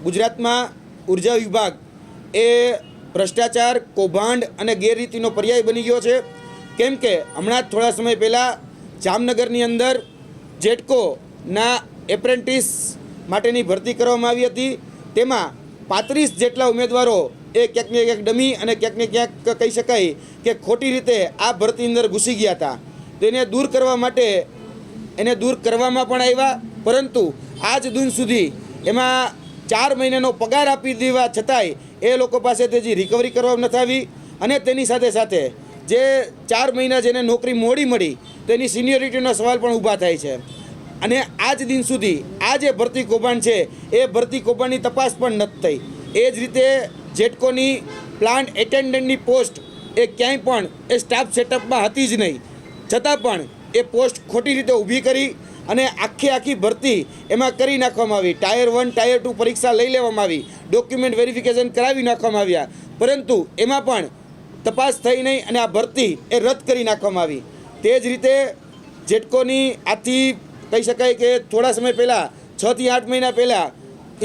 ગુજરાતમાં ઉર્જા વિભાગ એ ભ્રષ્ટાચાર, કૌભાંડ અને ગેરરીતિનો પર્યાય બની ગયો છે. કેમ કે હમણાં જ થોડા સમય પહેલાં જામનગરની અંદર જેટકોના એપ્રેન્ટિસ માટેની ભરતી કરવામાં આવી હતી. તેમાં 35 જેટલા ઉમેદવારો એ ક્યાંક ને ક્યાંક ડમી અને ક્યાંક ને ક્યાંક કહી શકાય કે ખોટી રીતે આ ભરતી અંદર ઘૂસી ગયા હતા. તેને દૂર કરવા માટે એને દૂર કરવામાં પણ આવ્યા, પરંતુ આજ દિન સુધી એમાં 4 મહિનાનો પગાર આપી દેવા છતાંય એ લોકો પાસે જે રિકવરી કરવામાં નથી આવી. અને તેની સાથે સાથે જે 4 મહિના જેને નોકરી મોડી મળી તેની સિનિયોરિટીનો સવાલ પણ ઊભા થાય છે. અને આજ દિન સુધી આ જે ભરતી કૌભાંડ છે એ ભરતી કૌભાંડની તપાસ પણ નથી થઈ. એ જ રીતે જેટકોની પ્લાન્ટ એટેન્ડન્ટની પોસ્ટ એ ક્યાંય પણ એ સ્ટાફ સેટઅપમાં હતી જ નહીં, છતાં પણ એ પોસ્ટ ખોટી રીતે ઊભી કરી અને આખી ભરતી એમાં કરી નાખવામાં આવી. ટાયર 1 ટાયર 2 પરીક્ષા લઈ લેવામાં આવી, ડોક્યુમેન્ટ વેરિફિકેશન કરાવી નાખવામાં આવ્યા, પરંતુ એમાં પણ તપાસ થઈ નહીં અને આ ભરતી એ રદ કરી નાખવામાં આવી. તે જ રીતે જેટકોની આથી કહી શકાય કે થોડા સમય પહેલાં 6 થી 8 મહિના પહેલાં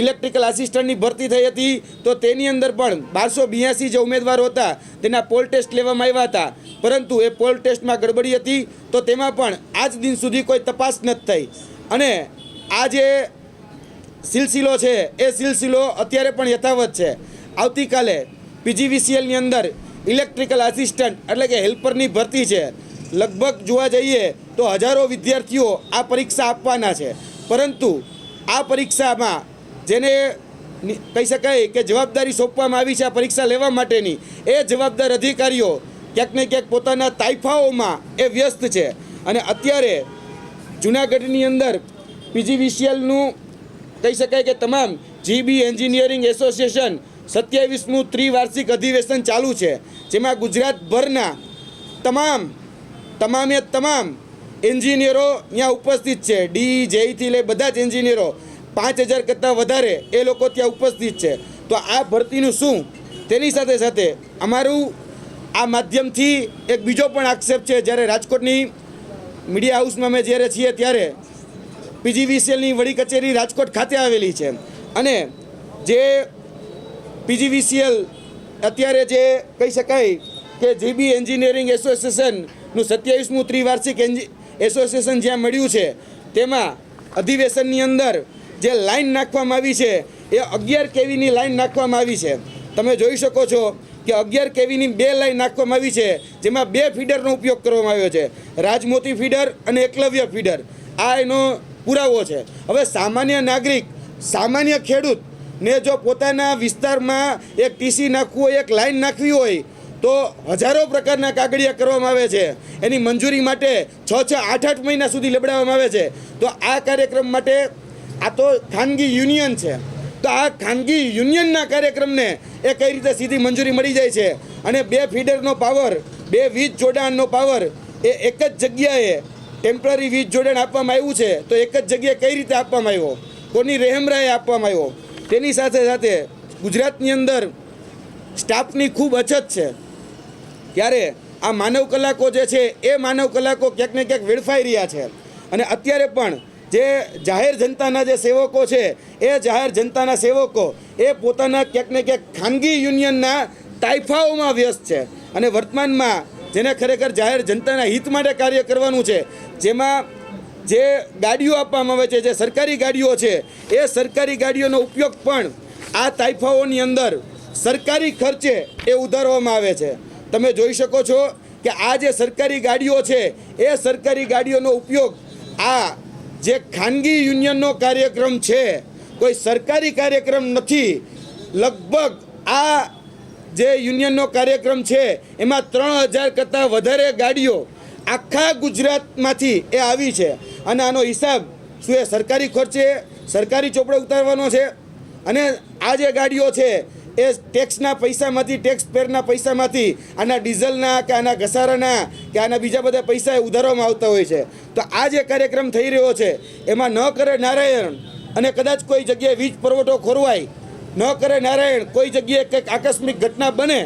ઇલેક્ટ્રિકલ આસિસ્ટન્ટની ભરતી થઈ હતી, તો તેની અંદર પણ 1282 જે ઉમેદવારો હતા તેના પોલ ટેસ્ટ લેવામાં આવ્યા હતા, પરંતુ એ પોલ ટેસ્ટમાં ગડબડી હતી. તો તેમાં પણ આજ દિન સુધી કોઈ તપાસ નથી થઈ. અને આ જે સિલસિલો છે એ સિલસિલો અત્યારે પણ યથાવત છે. આવતીકાલે પીજીવીસીએલની અંદર ઇલેક્ટ્રિકલ આસિસ્ટન્ટ એટલે કે હેલ્પરની ભરતી છે. લગભગ જોવા જઈએ તો હજારો વિદ્યાર્થીઓ આ પરીક્ષા આપવાના છે, પરંતુ આ પરીક્ષામાં જેને કહી શકાય કે જવાબદારી સોંપવામાં આવી છે આ પરીક્ષા લેવા માટેની, એ જવાબદાર અધિકારીઓ ક્યાંક ને ક્યાંક પોતાના તાઇફાઓમાં એ વ્યસ્ત છે. અને અત્યારે જૂનાગઢની અંદર પીજીવીસીએલનું કહી શકાય કે તમામ જીબી એન્જિનિયરિંગ એસોસિએશન 27મું ત્રિવાર્ષિક અધિવેશન ચાલુ છે, જેમાં ગુજરાતભરના તમામે તમામ એન્જિનિયરો ત્યાં ઉપસ્થિત છે. ડી જેઈથી લઈ બધા જ એન્જિનિયરો 5000 કરતાં વધારે એ લોકો ત્યાં ઉપસ્થિત છે. તો આ ભરતીનું શું, તેની સાથે સાથે અમારું આ માધ્યમથી એક બીજો પણ આક્ષેપ છે. જ્યારે રાજકોટની મીડિયા હાઉસમાં અમે જ્યારે છીએ ત્યારે પીજીવીસીએલની વડી કચેરી રાજકોટ ખાતે આવેલી છે, અને જે પીજીવીસીએલ અત્યારે જે કહી શકાય કે જીબી એન્જિનિયરિંગ એસોસિએશનનું 27મું ત્રિવાર્ષિક એસોસિએશન જ્યાં મળ્યું છે, તેમાં અધિવેશનની અંદર જે લાઈન નાખવામાં આવી છે એ 11 કેવીની લાઈન નાખવામાં આવી છે. તમે જોઈ શકો છો કે 11 કેવીની 2 લાઈન નાખવામાં આવી છે, જેમાં 2 ફીડરનો ઉપયોગ કરવામાં આવ્યો છે, રાજમોતી ફીડર અને એકલવ્ય ફીડર. આ એનો પુરાવો છે. હવે સામાન્ય નાગરિક, સામાન્ય ખેડૂત ને જો પોતાના વિસ્તારમાં એક ટીસી નાખવું હોય, એક લાઈન નાખવી હોય, તો હજારો પ્રકારના કાગળિયા કરવામાં આવે છે. એની મંજૂરી માટે 6-8 મહિના સુધી લબડાવવામાં આવે છે. તો આ કાર્યક્રમ માટે આ તો ખાનગી યુનિયન છે, તો આ ખાનગી યુનિયનના કાર્યક્રમને એ કઈ રીતે સીધી મંજૂરી મળી જાય છે? અને 2 ફીડરનો પાવર, 2 વીજ જોડાણનો પાવર એ એક જ જગ્યાએ ટેમ્પરરી વીજ જોડાણ આપવામાં આવ્યું છે, તો એક જ જગ્યાએ કઈ રીતે આપવામાં આવ્યો, કોની રહેમરાએ આપવામાં આવ્યો? તેની સાથે સાથે ગુજરાતની અંદર સ્ટાફની ખૂબ અછત છે. ત્યારે આ માનવ કલાકો જે છે એ માનવ કલાકો ક્યાંક ને ક્યાંક વેડફાઈ રહ્યા છે. અને અત્યારે પણ જે જાહેર જનતાના જે સેવકો છે એ જાહેર જનતાના સેવકો એ પોતાના ક્યાંક ને ક્યાંક ખાનગી યુનિયનના તાઇફાઓમાં વ્યસ્ત છે. અને વર્તમાનમાં જેને ખરેખર જાહેર જનતાના હિત માટે કાર્ય કરવાનું છે, જેમાં જે ગાડીઓ આપવામાં આવે છે, જે સરકારી ગાડીઓ છે, એ સરકારી ગાડીઓનો ઉપયોગ પણ આ તાઇફાઓની અંદર સરકારી ખર્ચે એ ઉધારવામાં આવે છે. તમે જોઈ શકો છો કે આ જે સરકારી ગાડીઓ છે એ સરકારી ગાડીઓનો ઉપયોગ આ જે ખાનગી યુનિયનનો કાર્યક્રમ છે, કોઈ સરકારી કાર્યક્રમ નથી. લગભગ આ જે યુનિયનનો કાર્યક્રમ છે એમાં 3000 કરતાં વધારે ગાડીઓ આખા ગુજરાતમાંથી એ આવી છે. અને આનો હિસાબ શું એ સરકારી ખર્ચે સરકારી ચોપડે ઉતારવાનો છે? અને આ જે ગાડીઓ છે એ ટેક્સના પૈસામાંથી, ટેક્સ પેરના પૈસામાંથી આના ડીઝલના કે આના ઘસારાના કે આના બીજા બધા પૈસા એ ઉધારવામાં આવતા હોય છે. તો આ જે કાર્યક્રમ થઈ રહ્યો છે એમાં ન કરે નારાયણ, અને કદાચ કોઈ જગ્યાએ વીજ પુરવઠો ખોરવાય, ન કરે નારાયણ, કોઈ જગ્યાએ કંઈક આકસ્મિક ઘટના બને,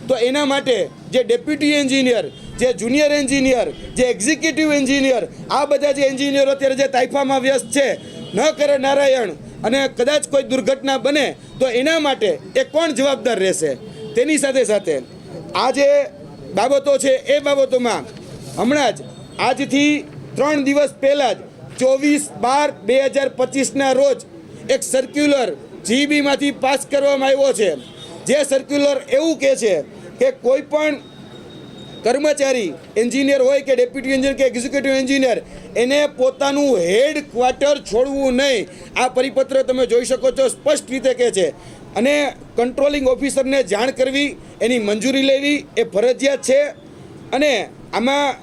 તો એના માટે જે ડેપ્યુટી એન્જિનિયર, જે જુનિયર એન્જિનિયર, જે એક્ઝિક્યુટિવ એન્જિનિયર, આ બધા જે એન્જિનિયરો અત્યારે જે તાઇફામાં વ્યસ્ત છે, ન કરે નારાયણ, અને કદાચ કોઈ દુર્ઘટના બને તો એના માટે એ કોણ જવાબદાર રહેશે? તેની સાથે સાથે આ જે બાબતો છે એ બાબતોમાં હમણાં જ આજથી 3 દિવસ પહેલાં જ 24/12/2025ના રોજ એક સર્ક્યુલર જીબીમાંથી પાસ કરવામાં આવ્યો છે, જે સર્ક્યુલર એવું કહે છે કે કોઈ પણ કર્મચારી એન્જિનિયર હોય કે ડેપ્યુટી એન્જિનિયર કે એક્ઝિક્યુટિવ એન્જિનિયર એને પોતાનું હેડ ક્વાર્ટર છોડવું નહીં. આ પરિપત્ર તમે જોઈ શકો છો, સ્પષ્ટ રીતે કહે છે. અને કંટ્રોલિંગ ઓફિસરને જાણ કરવી, એની મંજૂરી લેવી એ ફરજિયાત છે. અને આમાં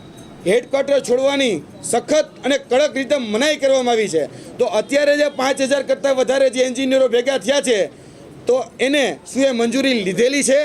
હેડક્વાર્ટર છોડવાની સખત અને કડક રીતે મનાઈ કરવામાં આવી છે. તો અત્યારે જે 5000 કરતાં વધારે જે એન્જિનિયરો ભેગા થયા છે તો એને શું એ મંજૂરી લીધેલી છે?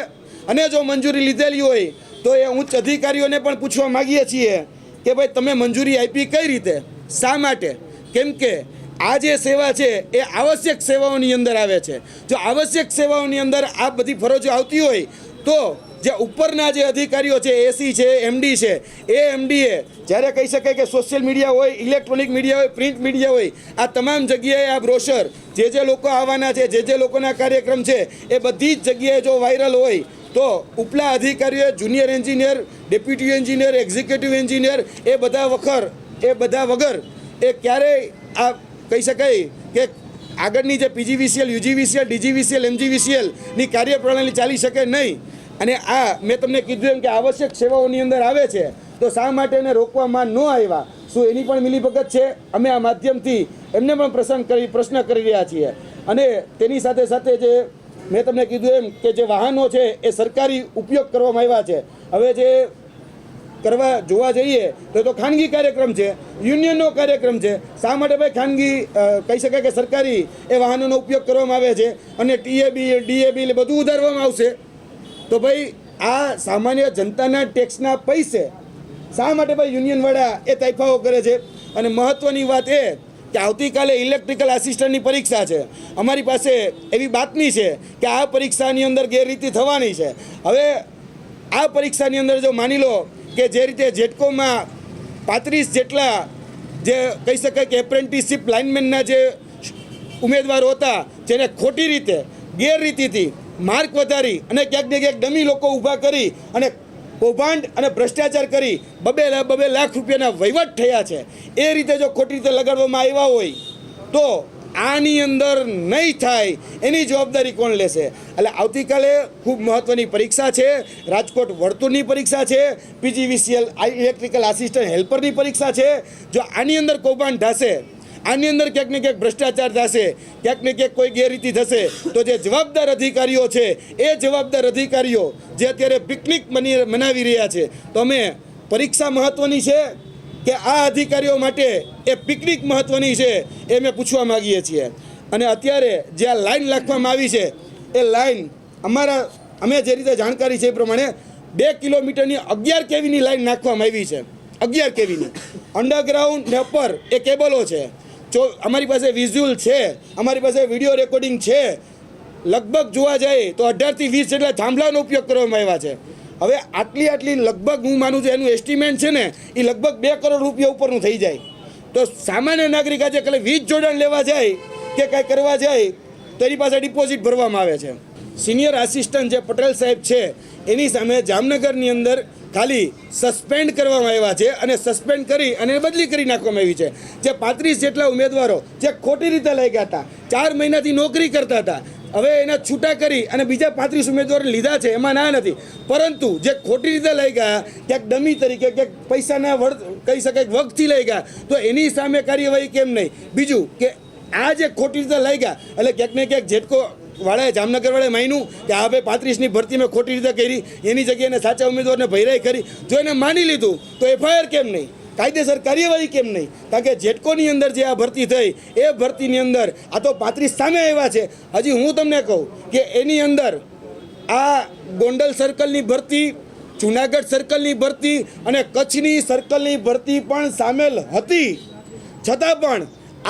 અને જો મંજૂરી લીધેલી હોય તો એ ઉચ્ચ અધિકારીઓને પણ પૂછવા માગીએ છીએ કે ભાઈ તમે મંજૂરી આપી કઈ રીતે, શા માટે? કેમ કે આ જે સેવા છે એ આવશ્યક સેવાઓની અંદર આવે છે. જો આવશ્યક સેવાઓની અંદર આ બધી ફરજો આવતી હોય તો જે ઉપરના જે અધિકારીઓ છે, એસી છે, એમડી છે, એ એમડીએ જ્યારે કહી શકાય કે સોશિયલ મીડિયા હોય, ઇલેક્ટ્રોનિક મીડિયા હોય, પ્રિન્ટ મીડિયા હોય, આ તમામ જગ્યાએ આ બ્રોશર જે લોકો આવવાના છે, જે લોકોના કાર્યક્રમ છે એ બધી જ જગ્યાએ જો વાયરલ હોય તો ઉપલા અધિકારીઓએ junior engineer, deputy engineer, executive engineer એ બધા વગર એ ક્યારેય આ કહી શકાય કે આગળની જે પીજીવીસીએલ, યુજીવીસીએલ, ડીજીવીસીએલ, એમજીવીસીએલની કાર્યપ્રણાલી ચાલી શકે નહીં. અને આ મેં તમને કીધું એમ કે આવશ્યક સેવાઓની અંદર આવે છે તો શા માટે એને રોકવામાં ન આવ્યા? શું એની પણ મિલીભગત છે? અમે આ માધ્યમથી એમને પણ પ્રશ્ન કરી રહ્યા છીએ. અને તેની સાથે સાથે જે મેં તમને કીધું એમ કે જે વાહનો છે એ સરકારી ઉપયોગ કરવામાં આવ્યા છે. હવે જે કરવા જોવા જઈએ તો ખાનગી કાર્યક્રમ છે, યુનિયનનો કાર્યક્રમ છે. શા માટે ભાઈ ખાનગી કહી શકાય કે સરકારી એ વાહનોનો ઉપયોગ કરવામાં આવે છે અને ટીએબી, ડીએબી બધું ઉધારવામાં આવશે? તો ભાઈ આ સામાન્ય જનતાના ટેક્સના પૈસે શા માટે ભાઈ યુનિયનવાળા એ તાઇફાઓ કરે છે? અને મહત્ત્વની વાત એ કે આવતીકાલે ઇલેક્ટ્રિકલ આસિસ્ટન્ટની પરીક્ષા છે. અમારી પાસે એવી બાતમી છે કે આ પરીક્ષાની અંદર ગેરરીતિ થવાની છે. હવે આ પરીક્ષાની અંદર જો માની લો કે જે રીતે જેટકોમાં 35 જેટલા જે કહી શકાય કે એપ્રેન્ટિસશીપ લાઇનમેનના જે ઉમેદવારો હતા જેને ખોટી રીતે ગેરરીતિથી માર્ક વધારી અને ક્યાંક ને ક્યાંક ડમી લોકો ઊભા કરી અને કૌભાંડ અને ભ્રષ્ટાચાર કરી 2 લાખ રૂપિયાના વહીવટ થયા છે. એ રીતે જો ખોટી રીતે લગાડવામાં આવ્યા હોય તો આની અંદર નહીં થાય એની જવાબદારી કોણ લેશે? એટલે આવતીકાલે ખૂબ મહત્ત્વની પરીક્ષા છે. રાજકોટ વર્તુળની પરીક્ષા છે, પીજીવીસીએલ ઇલેક્ટ્રિકલ આસિસ્ટન્ટ હેલ્પરની પરીક્ષા છે. જો આની અંદર કૌભાંડ થશે, આની અંદર ક્યાંક ને ક્યાંક ભ્રષ્ટાચાર થશે, ક્યાંક ને ક્યાંક કોઈ ગેરરીતિ થશે તો જે જવાબદાર અધિકારીઓ છે એ જવાબદાર અધિકારીઓ જે અત્યારે પિકનિક મનાવી રહ્યા છે તો અમે પરીક્ષા મહત્ત્વની છે કે આ અધિકારીઓ માટે એ પિકનિક મહત્ત્વની છે એ અમે પૂછવા માગીએ છીએ. અને અત્યારે જે આ લાઈન નાખવામાં આવી છે એ લાઈન અમે જે રીતે જાણકારી છે એ પ્રમાણે 2 કિલોમીટરની 11 કેવીની લાઈન નાખવામાં આવી છે. 11 કેવીની અંડરગ્રાઉન્ડ ને ઉપર એ કેબલો છે. અમારી પાસે વિઝ્યુઅલ છે, અમારી પાસે વિડીયો રેકોર્ડિંગ છે. લગભગ જોવા જાય તો 18 થી 20 જેટલા થાંભલાનો ઉપયોગ કરવામાં આવ્યા છે. હવે આટલી લગભગ હું માનું છું એનું એસ્ટિમેટ છે ને એ લગભગ 2 કરોડ રૂપિયા ઉપરનું થઈ જાય. તો સામાન્ય નાગરિક આજે ખાલી વીજ જોડાણ લેવા જાય કે કાંઈ કરવા જાય તો એની પાસે ડિપોઝિટ ભરવામાં આવે છે. સિનિયર આસિસ્ટન્ટ જે પટેલ સાહેબ છે એની સામે જામનગરની અંદર ખાલી સસ્પેન્ડ કરવામાં આવ્યા છે અને સસ્પેન્ડ કરી અને બદલી કરી નાખવામાં આવી છે. જે 35 જેટલા ઉમેદવારો જે ખોટી રીતે લઈ ગયા હતા, 4 મહિનાથી નોકરી કરતા હતા, હવે એના છૂટા કરી અને બીજા 35 ઉમેદવારો લીધા છે, એમાં ના નથી. પરંતુ જે ખોટી રીતે લઈ ગયા, ક્યાંક ડમી તરીકે, ક્યાંક પૈસાના કહી શકાય વગથી લઈ ગયા, તો એની સામે કાર્યવાહી કેમ નહીં? બીજું કે આ જે ખોટી રીતે લઈ ગયા એટલે ક્યાંક ને ક્યાંક જેટકો વાળાએ જામનગર વાળાએ માન્યું કે આ ભાઈ 35ની ભરતી મેં ખોટી રીતે કરી, એની જગ્યાએ સાચા ઉમેદવારને ભૈરાઈ કરી. જો એને માની લીધું તો એફઆઈઆર કેમ નહીં? કાયદેસર કાર્યવાહી કેમ નહીં? કારણ કે જેટકોની અંદર જે આ ભરતી થઈ એ ભરતીની અંદર આ તો 35 સામે આવ્યા છે. હજી હું તમને કહું કે એની અંદર આ ગોંડલ સર્કલની ભરતી, જુનાગઢ સર્કલની ભરતી અને કચ્છની સર્કલની ભરતી પણ સામેલ હતી. છતાં પણ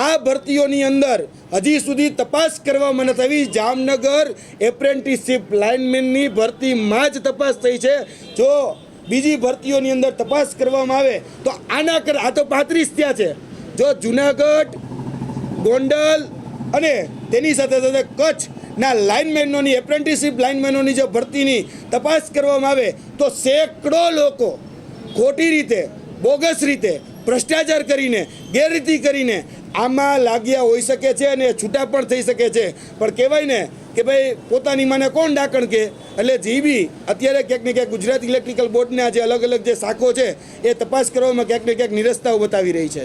આ ભરતીઓની અંદર હજી સુધી તપાસ કરવામાં નથી આવી. જામનગર એપ્રેન્ટિસશીપ લાઇનમેનની ભરતીમાં જ તપાસ થઈ છે. જો બીજી ભરતીઓની અંદર તપાસ કરવામાં આવે તો આ તો 35 ત્યાં છે. જો જુનાગઢ, ગોંડલ, અને તેની સાથે સાથે કચ્છના લાઇનમેનોની એપ્રેન્ટિસશીપ લાઇનમેનોની જો ભરતીની તપાસ કરવામાં આવે તો સેંકડો લોકો ખોટી રીતે બોગસ રીતે ભ્રષ્ટાચાર કરીને ગેરરીતિ કરીને આમાં લાગ્યા હોઈ શકે છે અને છૂટા પણ થઈ શકે છે. પણ કહેવાય ને કે ભાઈ પોતાની માને કોણ ડાકણ કે, એટલે જીબી અત્યારે ક્યાંક ને ક્યાંક ગુજરાત ઇલેક્ટ્રિકલ બોર્ડના જે અલગ અલગ જે શાખો છે એ તપાસ કરવામાં ક્યાંક ને ક્યાંક નિરસ્તાઓ બતાવી રહી છે.